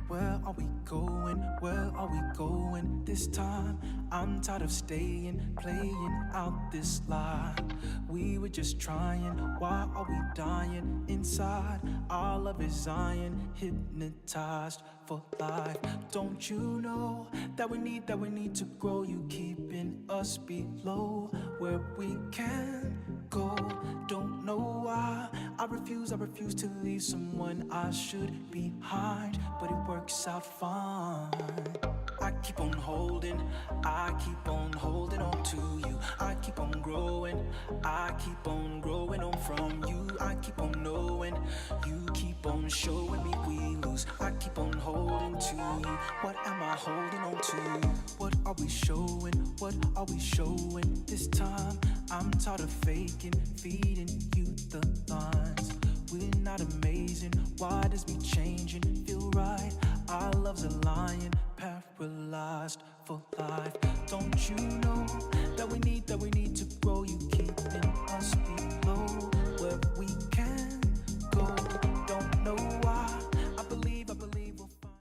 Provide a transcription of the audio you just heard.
Where are we going? Where are we going this time? I'm tired of staying, playing out this lie. We were just trying, why are we dying inside? Our love is iron, hypnotized for life. Don't you know that we need to grow? You keeping us below where we can go. Don't know why I refuse to leave someone I should behind, but it works out fine. I keep on holding on to you. I keep on growing on from you. I keep on knowing, you keep on showing me we lose. I keep on holding to you. What am I holding on to? What are we showing? What are we showing this time? I'm tired of faking, feeding you the lines. We're not amazing, why does me changing feel right? Our love's a lion, paralyzed for life. Don't you know that we